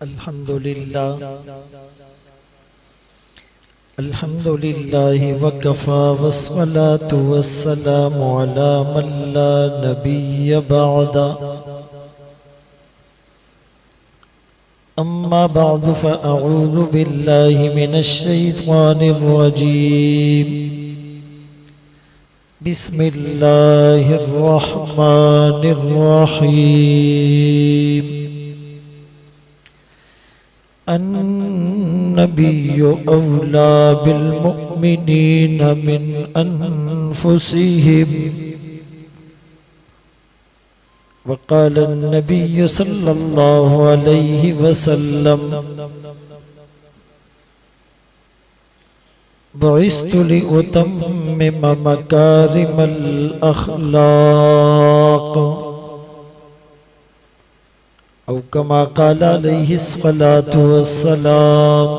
अल्हम्दुलिल्लाह वकफ़ा वस्सलातु वस्सलामु अला मन ला नबिय्य बअदा अम्मा बअदु फ़अऊज़ु बिल्लाहि मिनश शैतानिर रजीम बिस्मिल्लाहिर रहमानिर रहीम अन्नबिय्यु औला बिल मुअ्मिनीन मिन अनफुसिहिम वक़ाल अन्नबिय्यु सल्लल्लाहु अलैहि वसल्लम बुइस्तु लिउतम्मिम मकारिमल अख़लाक़ औ कमा क़ाल अलैहिस्सलातु वस्सलाम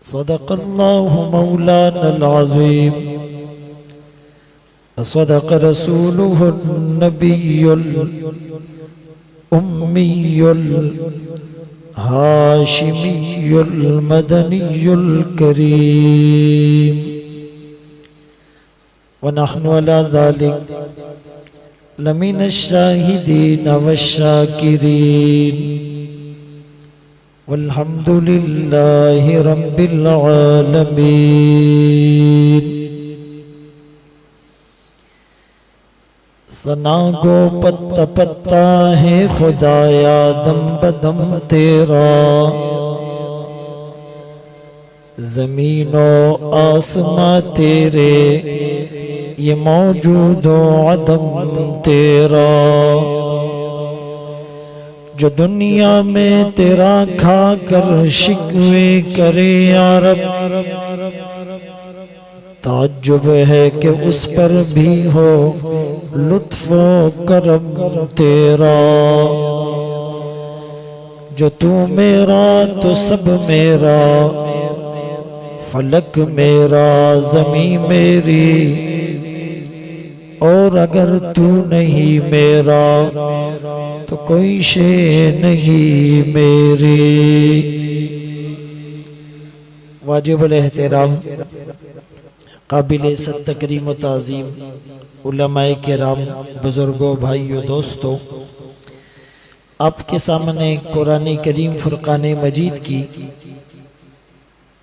सदक़ल्लाहु मौलानल अज़ीम वसदक़ रसूलुहुन नबियुल उम्मियुल हाशिमियुल मदनियुल करीम व नहनु अला ज़ालिक लमिनश शाहिदीन वश्शाकिरीन वल्हम्दुलिल्लाहि रब्बिल आलमीन। सना गो पत्ता पत्ता है खुदाया दम बदम तेरा, ज़मीनो आसमां तेरे ये मौजूदो अदम तेरा। जो दुनिया में तेरा खा कर शिकवे करे यारब, ताज्जुब है कि उस पर भी हो लुत्फ़ो करम तेरा। जो तू मेरा तो सब मेरा, फलक मेरा ज़मीं मेरी, और अगर तू नहीं मेरा तो कोई शे नहीं मेरी। वाजिबुल एहतराम काबिल इज़्ज़त तकरीम व ताज़ीम उलमाए किराम, बुजुर्गों, भाइयों, दोस्तों, आपके सामने कुरान करीम फुरकान मजीद की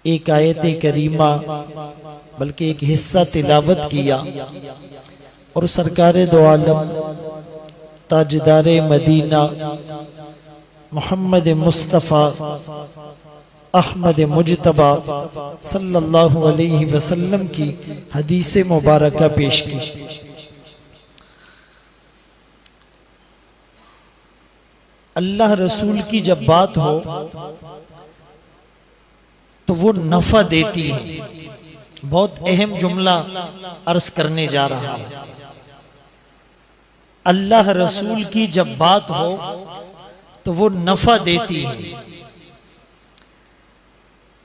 एक आयत करीमा बल्कि एक हिस्सा तिलावत किया और सरकार दो आलम ताजदार मदीना मोहम्मद मुस्तफ़ा अहमद मुजतबा सल्लल्लाहु अलैहि वसल्लम की हदीस मुबारका पेश की। अल्लाह रसूल की जब बात हो तो वो नफा देती है। बहुत अहम जुमला अर्ज करने जा रहा है। अल्लाह रसूल की जब बात हो तो वो नफा देती है।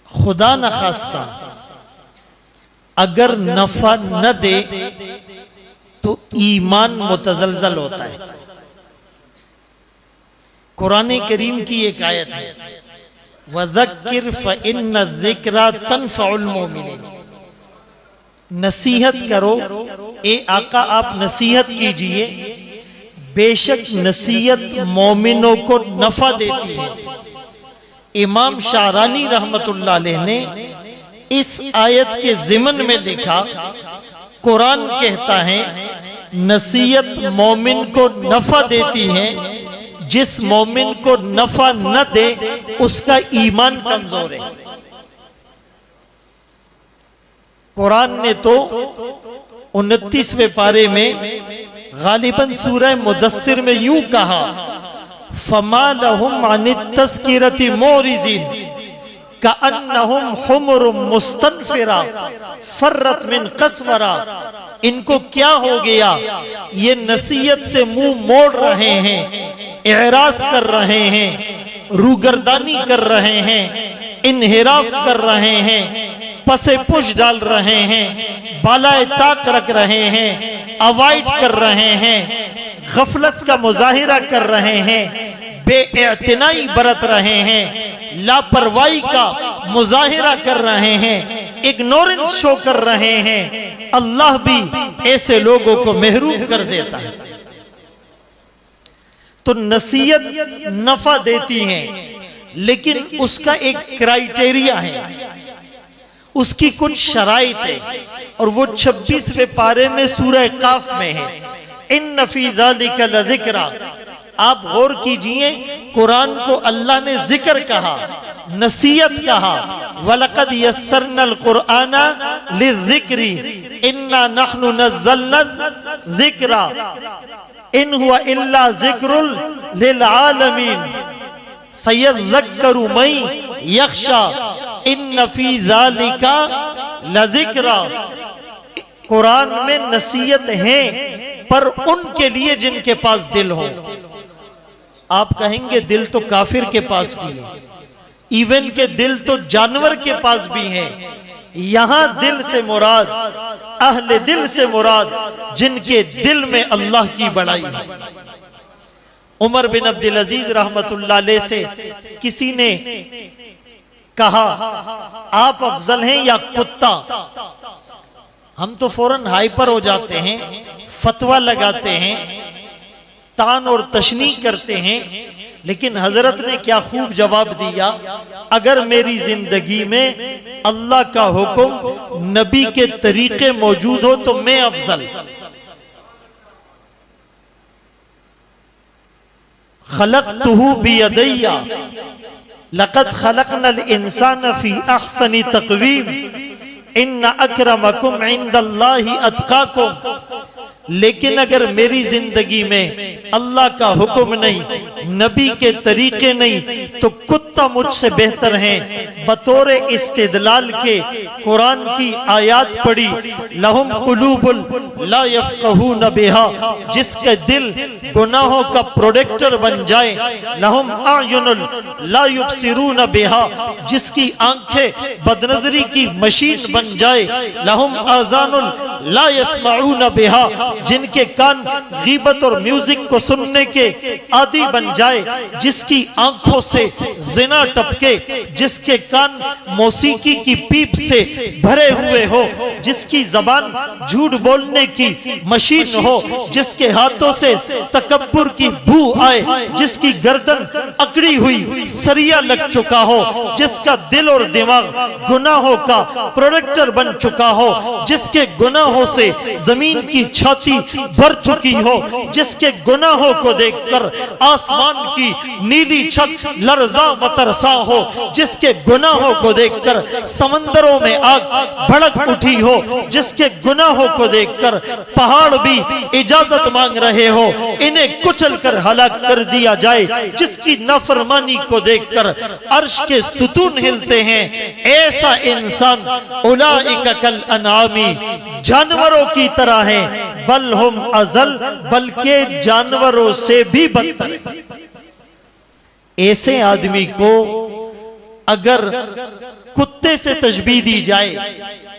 खुदा न खास्ता अगर नफा न दे तो ईमान मुतज़लज़ल होता है। कुरान करीम की एक आयत है, वज़क्किर फ़इन्न ज़िक्रा तनफ़उल मोमिनीन। नसीहत करो ए आका, आप नसीहत कीजिए, बेशक नसीहत मोमिनों को नफा देती है। इमाम शारानी रहमतुल्लाह अलैह ने इस आयत के ज़िमन में लिखा, कुरान कहता है नसीहत मोमिन को नफा देती है, जिस मोमिन को नफा न दे उसका ईमान कमजोर है। कुरान ने तो 29वें पारे में गालिबन सूरह मुदस्सिर में यूं कहा, फमा लहुम अनित तज़किरति मोरिज़ीन कअन्नहुम हुमुरुम मुस्तनफ़िरा फर्रत मिन क़स्वरा। इनको क्या हो गया, ये नसीहत से मुंह मोड़ रहे हैं, एराज कर रहे हैं, रूगर्दानी कर रहे हैं, इन्हिराफ कर रहे हैं, पसे पुश डाल रहे हैं, बालाए ताक रख रहे हैं, अवॉइड कर रहे हैं, गफलत का मुजाहिरा कर रहे हैं, बेइतनाई बरत रहे हैं, लापरवाही का मुजाहिरा कर रहे हैं, इग्नोरेंस शो कर रहे हैं, अल्लाह भी ऐसे लोगों को महरूम कर देता है। तो नसीहत नफा देती है, लेकिन उसका एक क्राइटेरिया है, उसकी कुछ शराइत है, और वो 26वें पारे में सूरह काफ में है। इन्न फी ज़ालिका लज़िक्रा। आप गौर कीजिए, कुरान को अल्लाह ने जिक्र कहा, नसीहत कहा, वलक़द यस्सरनल कुरआना लिज़िक्री इन्ना नहनु नज़्ज़लना ज़िक्रा इन हुवा इल्ला ज़िक्रुल लिल आलमीन सयज़्ज़करु मन यख्शा इन्न फी ज़ालिका लज़िक्रा। कुरान में नसीहत है, पर उनके लिए जिनके पास दिल हो। आप कहेंगे दिल तो काफिर के पास भी है, इवन के दिल तो जानवर के पास भी है। यहां दिल से मुराद, अहले दिल से मुराद, जिनके दिल में अल्लाह की बड़ाई है। उमर बिन अब्दुल अजीज रहमतुल्लाह अलैह से किसी ने कहा, आप अफजल हैं या कुत्ता? हम तो फौरन हाइपर हो जाते हैं, फतवा लगाते हैं, तान और तशनी करते हैं। लेकिन हजरत ने क्या खूब जवाब दिया, अगर मेरी जिंदगी में अल्लाह का हुक्म, नबी के तरीके मौजूद हो तो मैं अफजल। खलक़तुहु बियदैया लक़द खलक़नल इंसान फी अहसनी तक़वीम इन्ना अक्रमकुम इंदल्लाहि अत्क़ाकुम। लेकिन अगर मेरी जिंदगी में अल्लाह का हुक्म नहीं, नबी के तरीके नहीं, तो कुत्ता मुझसे बेहतर हैं। बतौर इस्तिदलाल के कुरान की आयत पढ़ी, लहुम कुलूबुल ला यफ़क़हून बिहा, जिसके दिल गुनाहों का प्रोडक्टर बन जाए। लहुम आयुनुल ला युबसिरून बिहा, जिसकी आंखें बदनजरी की मशीन बन जाए। लहुम आज़ानुल ला यस्मऊन बिहा, जिनके कान गीबत और म्यूजिक को सुनने के आदि बन जाए। जिसकी आंखों से जिना टपके, जिसके कान मौसीकी की पीप से भरे हुए हो, जिसकी जबान झूठ बोलने की मशीन हो, जिसके हाथों से तकब्बुर की बू आए, जिसकी गर्दन अकड़ी हुई सरिया लग चुका हो, जिसका दिल और दिमाग गुनाहों का प्रोडक्टर बन चुका हो, जिसके गुनाहों से जमीन की छाती भर चुकी हो, जिसके गुनाहों को देखकर आसमान की नीली छत लर्जा व तरसा हो, जिसके गुनाहों को देखकर समंदरों में आग भड़क उठी हो, जिसके गुनाहों को देखकर पहाड़ भी इजाजत मांग रहे हो इन्हें कुचल कर हलाक कर दिया जाए, जिसकी नाफरमानी को देखकर अर्श के सुतून हिलते हैं। ऐसा इंसान उलाइका कल अनामी, जानवरों की तरह है, बल हुम अजल, बल्कि जानवरों से भी बदतर। ऐसे आदमी को अगर कुत्ते से तशबीह दी जाए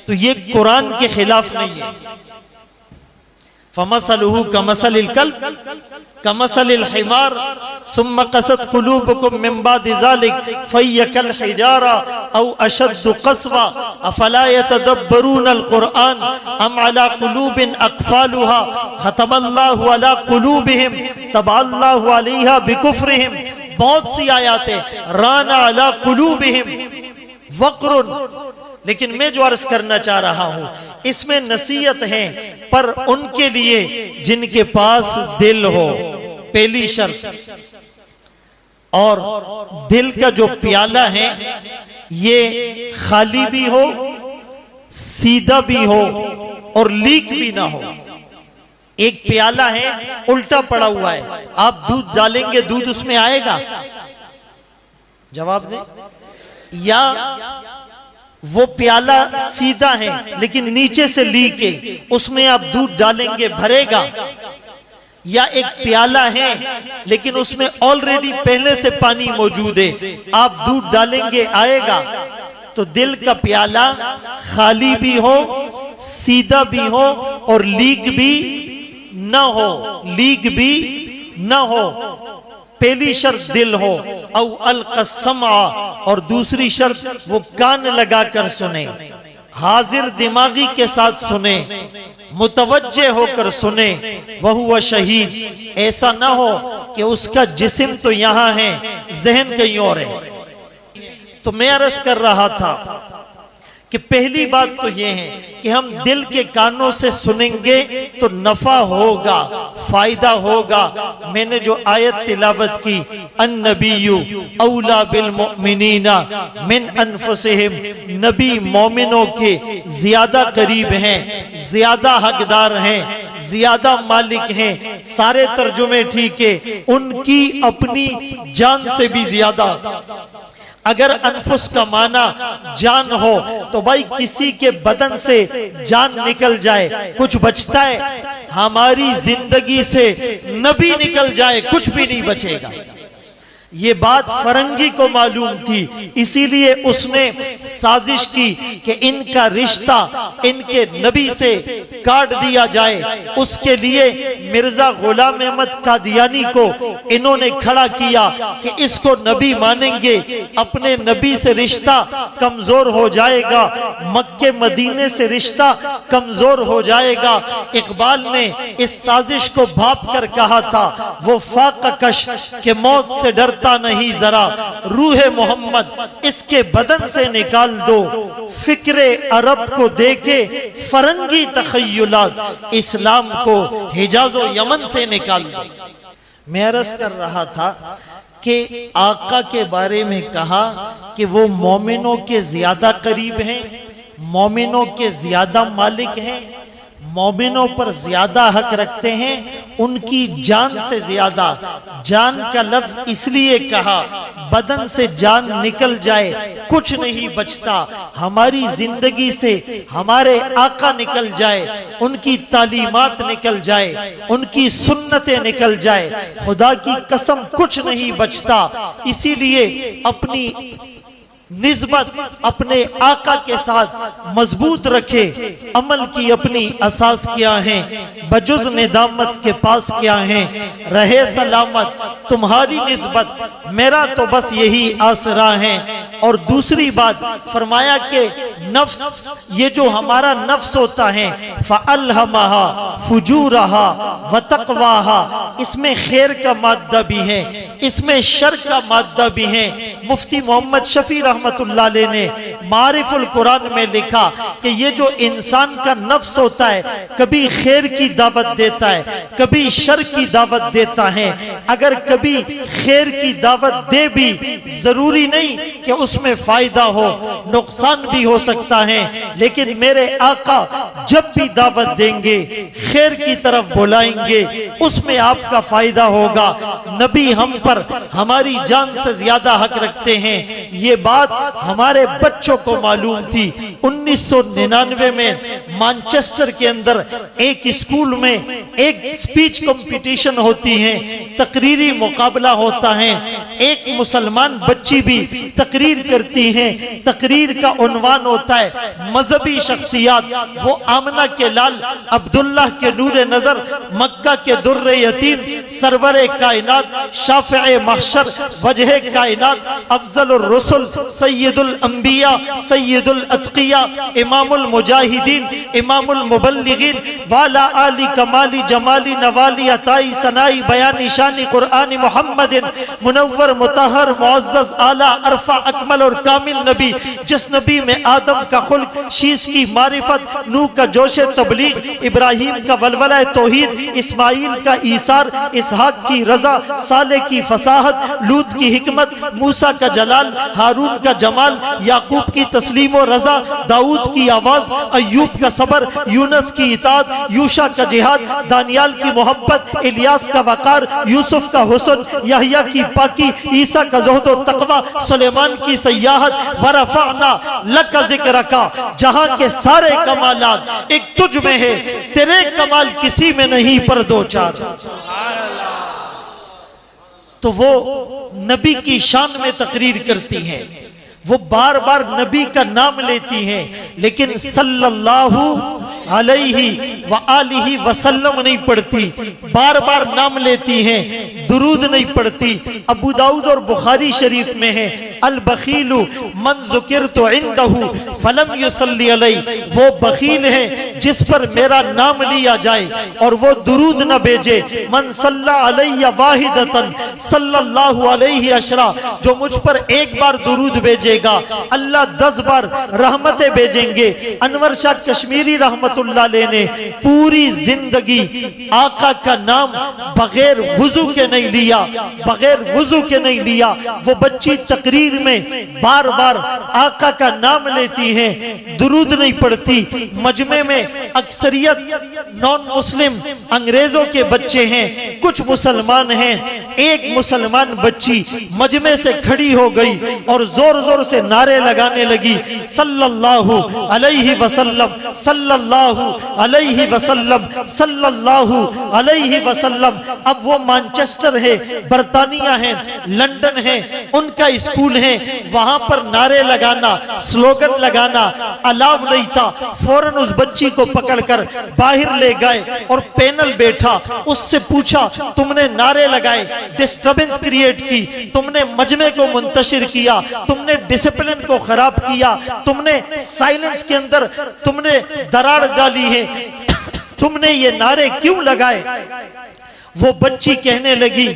तो ये कुरान के खिलाफ नहीं है। फमसलुहु कमसलिल कल्ब कमसलिल हिमार सुम्मा कसत कुलूबुकुम मिन बादि ज़ालिक फहिय कल हिजारा औ अशद्दु क़स्वा अफला यतदब्बरूनल कुरआन अम अला कुलूबिन अक़फ़ालुहा ख़तमल्लाहु अला कुलूबिहिम तबअल्लाहु अलैहा बिकुफ्रिहिम। बहुत सी आयतें, राना अला कुलूबिहिम वक़्रुन। लेकिन मैं जो अर्ज करना चाह रहा हूं, इसमें नसीहत है, पर उनके लिए जिनके पास दिल हो। पहली शर्त, और दिल का जो प्याला है ये खाली भी हो, सीधा भी हो और लीक भी ना हो। एक प्याला है उल्टा पड़ा हुआ है, आप दूध डालेंगे दूध उसमें आएगा? जवाब दे। या वो प्याला सीधा है लेकिन नीचे से लीक है, उसमें आप दूध डालेंगे भरेगा? या एक प्याला है लेकिन उसमें ऑलरेडी पहले से पानी मौजूद है, आप दूध डालेंगे आएगा? तो दिल का प्याला खाली भी हो, सीधा भी हो और लीक भी ना हो, लीक भी ना हो। पहली शर्त दिल हो, औ अलकसमा, और दूसरी शर्त वो कान लगाकर सुने, हाजिर दिमागी के साथ सुने, मुतवज्जे होकर सुने। वह शहीद, ऐसा ना हो कि उसका जिस्म तो यहाँ है, जहन कहीं और है। तो मैं अर्ज कर रहा था कि पहली बात तो यह है कि हम दिल के कानों से सुनेंगे तो नफा होगा, फायदा होगा। मैंने जो आयत तिलावत की, अन्नबिय्यु औला बिल मुमिनीना मिन अनफुसिहिम, नबी मोमिनों के ज्यादा करीब हैं, ज्यादा हकदार हैं, ज्यादा मालिक हैं। सारे तर्जुमे ठीक है, उनकी अपनी जान से भी ज्यादा। अगर अनफुस का माना जान हो तो भाई किसी के बदन से जान निकल जाए कुछ बचता है? हमारी जिंदगी से नबी निकल जाए कुछ भी नहीं बचेगा। ये बात फरंगी को मालूम थी, इसीलिए उसने साजिश की कि इनका रिश्ता इनके नबी से काट दिया जाए। उसके लिए मिर्जा गुलाम अहमद कादियानी को इन्होंने खड़ा किया कि इसको नबी मानेंगे, अपने नबी से रिश्ता कमजोर हो जाएगा, मक्के मदीने से रिश्ता कमजोर हो जाएगा। इकबाल ने इस साजिश को भाप कर कहा था, वो फाककश के मौत से डरता नहीं जरा, रूहे मोहम्मद इसके बदन से निकाल दो, फिक्रे अरब को देके फरंगी तखय्युलात, इस्लाम को हिजाज़ो यमन से निकाल दो। मैं अर्ज़ कर रहा था कि आका के बारे में कहा कि वो मोमिनों के ज्यादा करीब हैं, मोमिनों के ज्यादा मालिक हैं, मोमिनों पर ज्यादा हक रखते हैं, उनकी जान से ज्यादा। जान का लफ्ज इसलिए कहा, बदन से जान निकल जाए कुछ नहीं बचता। हमारी जिंदगी से हमारे आका निकल जाए, उनकी तालीमात निकल जाए, उनकी सुन्नतें निकल जाए, खुदा की कसम कुछ नहीं बचता। इसीलिए अपनी निस्बत अपने आका के साथ मजबूत रखे। अमल की अपनी असास क्या है, बजुज निदामत के पास क्या है, रहे सलामत तुम्हारी निस्बत, मेरा तो बस यही आसरा है। और दूसरी बात फरमाया कि नफ्स, ये जो हमारा नफ्स होता है, फ़अल्हमहा फुजूरहा व तक़वाहा, इसमें खैर का माद्दा भी है, इसमें शर का माद्दा भी है। मुफ्ती मोहम्मद शफी रहमतुल्लाह अलैह ने मारिफुल कुरान में लिखा कि ये जो इंसान का नफ्स होता है, कभी खैर की दावत देता है, कभी शर की दावत देता है। अगर कभी खैर की दावत दे भी, जरूरी नहीं कि उसमें फायदा हो, नुकसान भी हो सकता है। लेकिन मेरे आका जब भी दावत देंगे, खैर की तरफ बुलाएंगे, उसमें आपका फायदा होगा। नबी हम पर हमारी जान से ज्यादा हक रखते हैं। ये बात हमारे बच्चों को मालूम थी। 1999 में मैनचेस्टर के अंदर एक स्कूल में एक स्पीच कंपटीशन होती है, तकरीरी मुकाबला होता है। एक मुसलमान बच्ची भी तकरीर करती है। तकरीर का उन्वान होता है मजहबी शख्सियात। वो आमना के लाल, अब्दुल्लाह के नूरे नजर, मक्का के दुर्रे यतीम, सरवरे कायनात, शाफ़िए महशर, वजह कायनात, अफजलुर रसूल, सय्यदुल अंबिया, सय्यदुल अत्किया, इमामुल मुजाहिदीन, इमामुल मुबल्लिगीन, वाला आली कमाली जमाली नवाली अताई सनाई बयानी शानी कुरानी मुहम्मदिन मुनव्वर मुतहर मुअज़्ज़ज़ आला अरफा अकमल और कामिल नबी, जिस नबी में आदम का खुल्क, शीश की मारिफत, नूह का जोशे तबलीग, इब्राहिम का वलवला तौहीद, इस्माइल का ईसार, इसहाक की रजा, साले की फसाहत, लूत की हिकमत, मूसा का जलाल, हारून का जमाल, याकूब की तस्लीम और रजा, दाऊद की आवाज, अय्यूब का सबर, यूनस की इताअत, यूशा का जिहाद, दानियाल की मोहब्बत, इलियास का वकार, यूसुफ का हुस्न, यहया की पाकी, ईसा का ज़ुहद और तक़वा, सुलेमान की सयाहत, वरफ़अना लक ज़िक्रका, जहां के सारे कमालात एक तुझ में है, तेरे कमाल किसी में नहीं पर दो चार। तो वो नबी की शान में तकरीर करती हैं, वो बार बार नबी का नाम लेती हैं, लेकिन सल्लल्लाहु अलैहि व आलिहि वसल्लम नहीं पढ़ती, बार बार नाम लेती हैं। दुरूद नहीं पढ़ती। अबू दाऊद और बुखारी शरीफ में है, अल बखीलु मन ज़ुकिरतु इंदहु फलम युसल्ली अलैहि, वो बखील है जिस पर मेरा नाम लिया जाए और वो दुरूद न भेजे। मन सल्ला अलैहि वाहिदतन सल्लल्लाहु अलैहि अशरा, जो मुझ पर एक बार दुरूद भेजेगा अल्लाह 10 बार रहमतें भेजेंगे। अनवर शाह कश्मीरी रहमतुल्लाह अलैह ने पूरी जिंदगी आका का नाम बगैर वुजू के नहीं लिया, बगैर वुजू के नहीं लिया। वो बच्ची तकरीर में बार बार आका का नाम लेती है, दुरूद नहीं पढ़ती। मजमे में अक्सरियत नॉन मुस्लिम अंग्रेजों के बच्चे हैं, कुछ मुसलमान हैं। एक मुसलमान बच्ची मजमे से खड़ी हो गई और जोर जोर से नारे लगाने लगी, सल्लल्लाहु अलैहि वसल्लम, सल्लल्लाहु अलैहि वसल्लम, सल्लल्लाहु अलैहि वसल्लम। अब वो मैनचेस्टर है, बर्तानिया है, लंदन है, उनका स्कूल है, वहां पर नारे लगाना, स्लोगन लगाना अलाउ नहीं था। फौरन उस बच्ची को पकड़कर बाहर ले गए और पैनल बैठा, उससे पूछा तुमने नारे लगाए, डिस्टर्बेंस क्रिएट की, तुमने मजमे को मुंतशिर किया, तुमने डिसिप्लिन को खराब किया, तुमने साइलेंस के अंदर तुमने दरार डाली है, तुमने ये नारे क्यों लगाए? वो बच्ची कहने लगी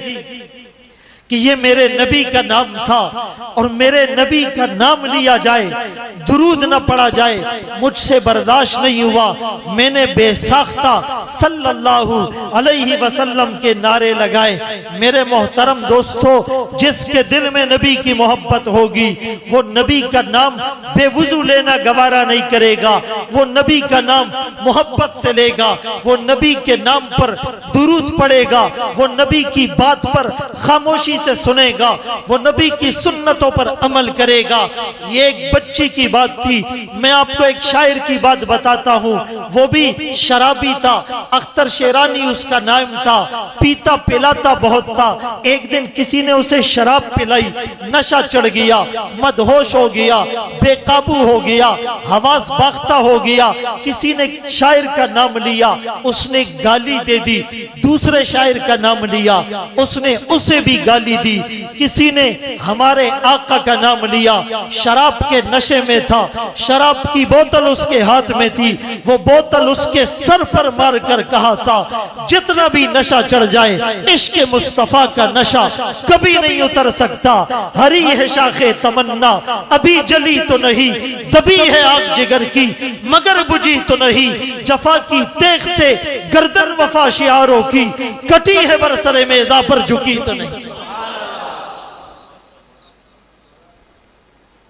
कि ये मेरे नबी का नाम था और मेरे नबी का नाम लिया जाए, दुरूद न पढ़ा जाए, मुझसे बर्दाश्त नहीं हुआ। मैंने बेसाख्ता सल्लल्लाहु अलैहि वसल्लम के नारे लगाए। मेरे मोहतरम दोस्तों, जिसके दिल में नबी की मोहब्बत होगी वो नबी का नाम बेवुजू लेना गवारा नहीं करेगा, वो नबी का नाम मोहब्बत से लेगा, वो नबी के नाम पर दुरूद पढ़ेगा, वो नबी की बात पर खामोशी से सुनेगा, वो नबी की सुन्नतों पर अमल करेगा। ये एक बच्ची की बात थी। मैं आपको एक शायर की बात बताता हूँ, वो भी शराबी था, अख्तर शेरानी उसका नाम था, पीता पिलाता बहुत था। एक दिन किसी ने उसे शराब पिलाई, नशा चढ़ गया, मदहोश हो गया, बेकाबू हो गया, हवास बाख्ता हो गया। किसी ने शायर का नाम लिया, उसने गाली दे दी। दूसरे शायर का नाम लिया, उसने उसे भी गाली दी। किसी ने हमारे आका का नाम लिया, शराब के नशे में था, शराब की बोतल उसके हाथ में थी, वो बोतल उसके सर पर मारकर कहा था, जितना भी नशा चढ़ जाए इश्क मुस्तफा का नशा कभी नहीं उतर सकता। हरी है शाखे तमन्ना अभी जली तो नहीं, दबी है आग जिगर की मगर बुझी तो नहीं, जफा की तेग से गर्दन वफा शियारों की कटी है बरसरे मैदा पर झुकी तो नहीं।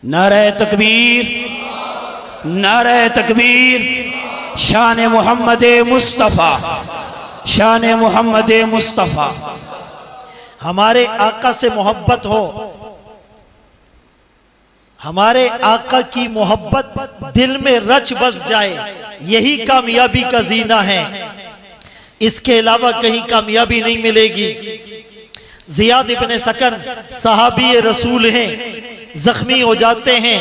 नारे तकबीर, नारे तकबीर, शान मोहम्मद मुस्तफ़ा, शान मोहम्मद मुस्तफ़ा। हमारे आका से मोहब्बत हो, हमारे आका की मोहब्बत दिल में रच बस जाए, यही कामयाबी का जीना है। इसके अलावा कहीं कामयाबी नहीं मिलेगी। जियाद इब्ने सकन सहाबी रसूल हैं, जख्मी हो जाते हैं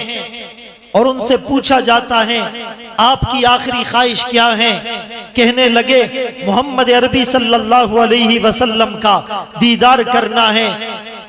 और उनसे पूछा जाता है आपकी आखिरी ख्वाहिश क्या है? कहने लगे मोहम्मद अरबी सल्लल्लाहु अलैहि वसल्लम का दीदार करना है।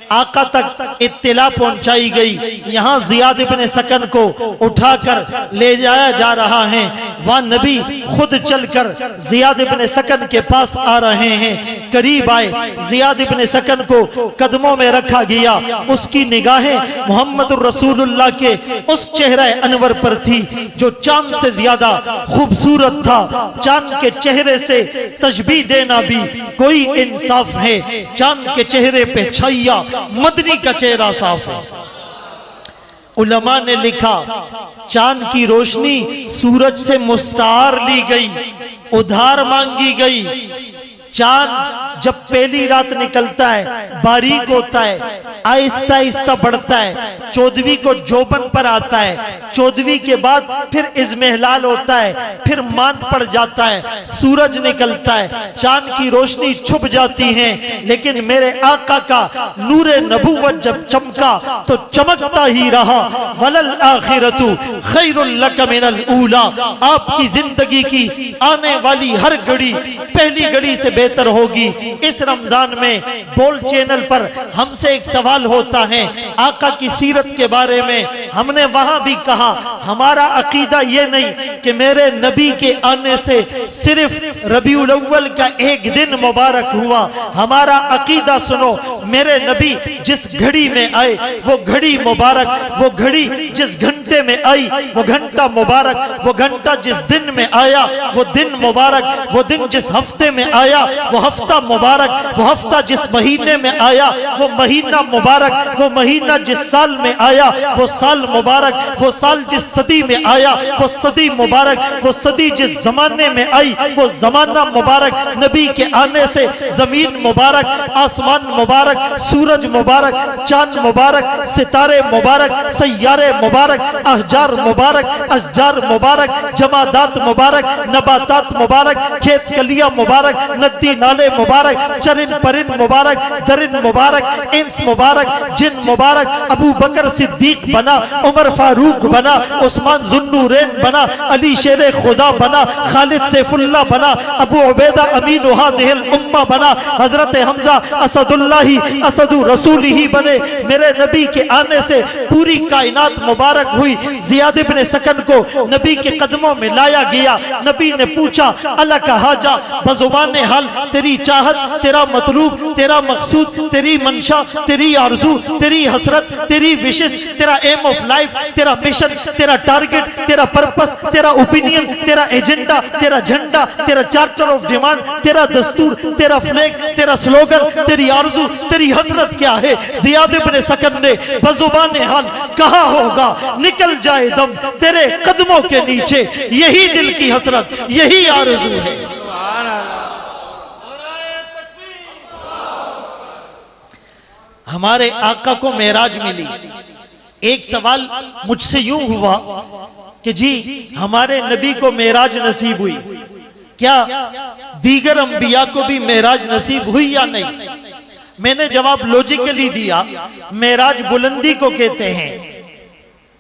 आका तक इत्तिला पहुंचाई गई। यहाँ जियाद इब्ने सकन को उठाकर ले जाया जा रहा है। वह नबी खुद चलकर जियाद इब्ने सकन के पास आ रहे हैं। करीब आए, जियाद इब्ने सकन को कदमों में रखा गया। उसकी निगाहें मोहम्मद रसूलुल्लाह के उस चेहरे अनवर पर थी जो चांद से ज्यादा खूबसूरत था। चांद के चेहरे से तशबीह देना भी कोई इंसाफ है। चांद के चेहरे पे छैया, मदनी का चेहरा साफ है। उलमा ने लिखा चांद की रोशनी सूरज से मुस्तार ली गई, उधार मांगी गई। चांद जब पहली रात निकलता है बारीक होता है, आहिस्ता आहिस्ता बढ़ता है, 14वीं को जोबन पर आता है, 14वीं के बाद फिर इज़्मेहलाल होता है, फिर मांद पड़ जाता है, सूरज निकलता है, चांद की रोशनी छुप जाती है। लेकिन मेरे आका का नूरे नबुव्वत जब चमका तो चमकता ही रहा। वलल आखिरतु खैरुल लक मिनल ऊला, आपकी जिंदगी की आने वाली हर घड़ी पहली घड़ी से बेहतर होगी। इस रमजान में बोल चैनल पर हमसे एक सवाल होता है आका की सीरत के बारे में। हमने वहां भी कहा हमारा अकीदा ये नहीं कि मेरे नबी के आने से सिर्फ रबीउल अव्वल का एक दिन मुबारक हुआ। हमारा अकीदा सुनो, मेरे नबी जिस घड़ी में आए वो घड़ी मुबारक, वो घड़ी जिस घंटे में आई वो घंटा मुबारक, वो घंटा जिस दिन में आया वो दिन मुबारक, वो दिन जिस हफ्ते में आया वो हफ्ता मुबारक, वो हफ्ता जिस महीने में आया वो महीना मुबारक, वो महीना जिस साल में आया वो साल मुबारक, वो साल जिस सदी में आया वो सदी मुबारक, वो सदी जिस जमाने में आई वो जमाना मुबारक। नबी के आने से जमीन मुबारक, आसमान मुबारक, सूरज मुबारक, चांद मुबारक, सितारे मुबारक, सैयारे मुबारक, अहजार मुबारक, अशजार मुबारक, जमादात मुबारक, नबातात मुबारक, खेत कलिया मुबारक, नदी नाले मुबारक, चरिन परिन मुबारक, दरिन मुबारक, इंस मुबारक, जिन मुबारक। अबू बकर सिद्दीक बना, उमर फारूक बना, उस्मान जुन्नूरैन बना, अली शेर खुदा बना, खालिद सैफुल्लाह बना, अबू उबैदा अमीन हाज़िहिल उम्मा बना, हजरत हमजा असदुल्लाही असदु रसूलिही बने। मेरे नबी के आने से पूरी कायनात मुबारक हुई। ज़ियाद इब्न सकन को नबी के कदमों में लाया गया। नबी ने पूछा अला का हाजा, बज़ुबान हाल तेरी चाहत, तेरा मतलूब, तेरा मकसूद, तेरी मंशा, तेरी आरज़ू, तेरी हसरत, तेरी विशेष, तेरा एम ऑफ लाइफ, तेरा मिशन, तेरा टारगेट, तेरा पर्पस, तेरा ओपिनियन, तेरा एजेंडा, तेरा झंडा, तेरा चार्टर ऑफ डिमांड, तेरा दस्तूर, तेरा फ्लैग, तेरा स्लोगन, तेरी आरज़ू, तेरी हसरत क्या है? ज़ियाद इब्न सकन ने बज़ुबान हाल कहा होगा निकल जाए दम तेरे कदमों के नीचे, यही दिल की हसरत, यही आरज़ू है। हमारे आका को मेराज मिली। एक सवाल मुझसे यूं हुआ कि जी हमारे नबी को मेराज नसीब हुई, क्या दीगर अंबिया को भी मेराज नसीब हुई या नहीं? मैंने जवाब लॉजिकली दिया, मेराज बुलंदी को कहते हैं।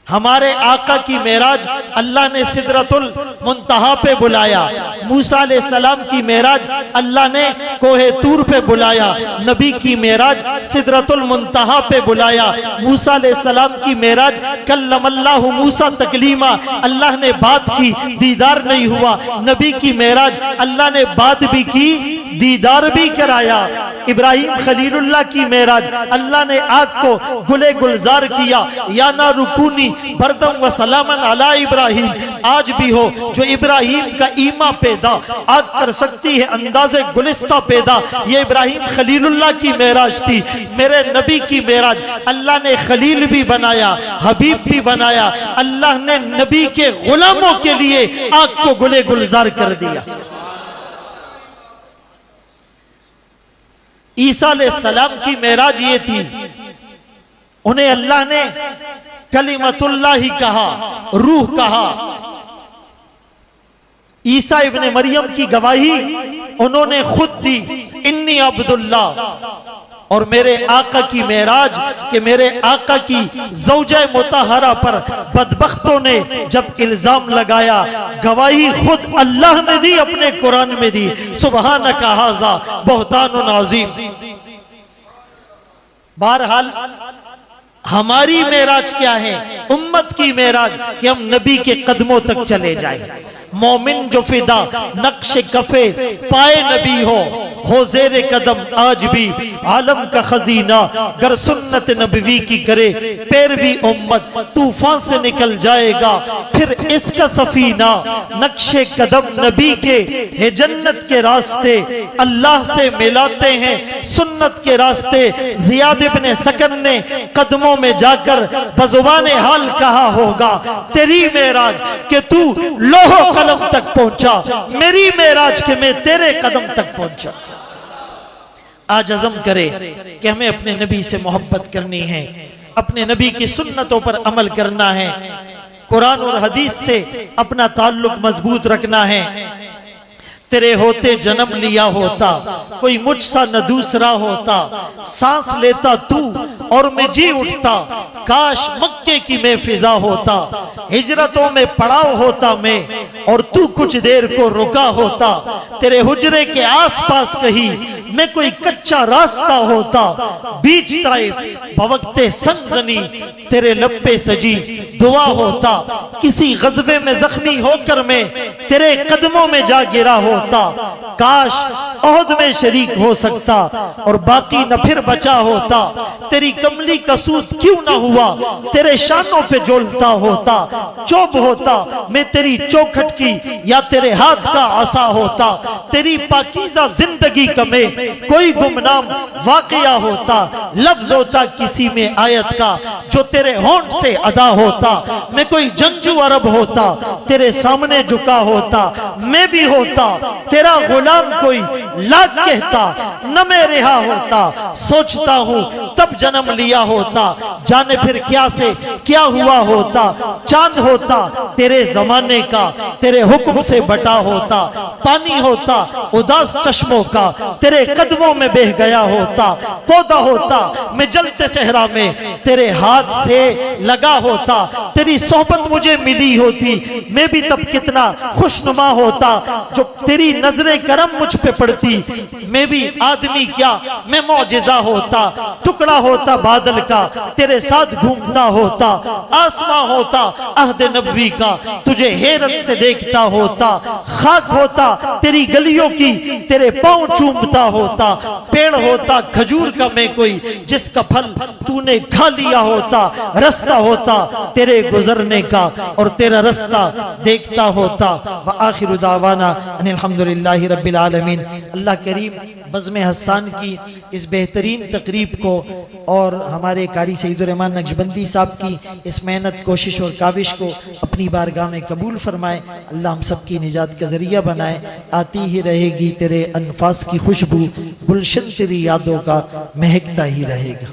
हमारे आका की मेराज अल्लाह ने सिदरतुल मुंतहा पे बुलाया। मूसा अलैहिस्सलाम की मेराज अल्लाह ने कोहे तूर पे बुलाया। नबी की मेराज सिदरतुल मुंतहा पे बुलाया। मूसा अलैहिस्सलाम की मेराज कल्लमल्लाहु मूसा तकलीमा, अल्लाह ने बात की, दीदार नहीं हुआ। नबी की मेराज अल्लाह ने बात भी की, दीदार भी कराया। इब्राहिम खलीलुल्लाह की मेराज अल्लाह ने आग को गुले गुलजार किया। या ना रुकूनी बरदम व सलामन अला इब्राहिम, आज भी हो जो इब्राहिम का ईमा पैदा आग कर सकती है अंदाजे गुलिस्ता पैदा। ये इब्राहिम खलीलुल्लाह की मेराज थी। मेरे नबी की मेराज अल्लाह ने खलील भी बनाया, हबीब भी बनाया। अल्लाह ने नबी के गुलामों के लिए आग को गुले गुलजार कर दिया। ईसा अलैहिस्सलाम की मेराज ये थी, उन्हें अल्लाह ने कलिमतुल्लाह ही कहा, रूह कहा। ईसा इब्ने मरियम की गवाही उन्होंने खुद दी, इन्नी अब्दुल्लाह। और मेरे आका की मेराज कि मेरे आका की ज़ौजा मुतहरा पर बदबख्तों ने जब इल्जाम लगाया, गवाही खुद अल्लाह ने दी, अपने कुरान में दी, सुबहानका हाज़ा बहतानुन अज़ीम। बहरहाल हमारी मेराज क्या है? उम्मत की मेराज कि हम नबी के कदमों तक चले जाए। मोमिन जो फिदा नक्श कफे पाए नबी हो जेरे कदम आज भी आलम का खजीना, गर सुन्नत नबवी की करे पैरवी उम्मत, तूफान से निकल जाएगा फिर इसका सफीना। नक्शे कदम नबी के है जन्नत के रास्ते, अल्लाह से मिलाते हैं सुन्नत के रास्ते। ज़ियाद इब्ने सकन ने कदमों में जाकर बज़ुबान हाल कहा होगा, तेरी मेराज के तू लोहो कलम तक पहुंचा, मेरी मेराज के मैं तेरे कदम तक पहुंचा। आज अज़म करे कि हमें अपने नबी से मोहब्बत करनी है, अपने नबी की सुन्नतों पर अमल करना है, कुरान और हदीस से अपना ताल्लुक मजबूत रखना है। तेरे होते जन्म लिया होता, कोई मुझसा न दूसरा होता, सांस लेता तू और मैं जी उठता, काश मक्के की मैं फिजा होता, हिजरतों में पड़ाव होता मैं, और तू कुछ देर को रुका होता। तेरे हुजरे के आसपास कहीं मैं कोई कच्चा रास्ता होता, बीच ताइफ बवक्ते संगनी तेरे लब पे सजी दुआ होता। किसी गज़बे में जख्मी होकर मैं तेरे कदमों में जा गिरा होता। काश ओहद में शरीक हो सकता और बाकी न फिर बचा होता। तेरी कमली का सूद क्यों ना हुआ, तेरे शानों पे झोलता होता। चोब होता मैं तेरी चौखट की या तेरे हाथ का आसा होता। तेरी पाकीज़ा जिंदगी का मैं कोई गुमनाम वाकया होता। लफ्ज होता किसी में आयत का जो तेरे होंठ से अदा होता। मैं कोई जंगजू अरब होता, तेरे सामने झुका होता। मैं भी होता तेरा गुलाम कोई लाख कहता, न मैं रिहा होता। सोचता हूँ तब जन्म लिया होता, जाने फिर क्या से क्या हुआ होता। चांद होता तेरे जमाने का, तेरे हुक्म से बटा होता। पानी होता उदास चश्मों का, तेरे कदमों में बह गया होता। पौधा होता मैं जलते सहरा में, तेरे हाथ से लगा होता। तेरी सोहबत मुझे मिली होती, मैं भी तब कितना खुशनुमा होता। जो तेरी नजरे करम मुझ पे पड़ती, मैं भी आदमी क्या मैं मौजिजा होता। टुकड़ा होता बादल का, तेरे साथ घूमता होता। आसमां होता अहद नबवी का, तुझे हैरत से देखता होता। खाक होता तेरी गलियों की, तेरे पांव चूमता होता। पेड़ होता खजूर का मैं कोई, जिसका फल तूने खा लिया होता। रास्ता होता तेरे गुजरने का और तेरा रास्ता देखता होता। व आखिरु दावाना अनिल हम्दुलिल्लाहि रब्बिल आलमीन। अल्लाह करीम बज़्म हस्सान की इस बेहतरीन तकरीब को और हमारे कारी सईदुर रहमान नक्शबंदी साहब की इस मेहनत कोशिश और काविश को अपनी बारगाह में कबूल फरमाए। अल्लाह हम सब की निजात का जरिया बनाए। आती ही रहेगी तेरे अनफास की खुशबू, गुलशन तेरी यादों का महकता ही रहेगा।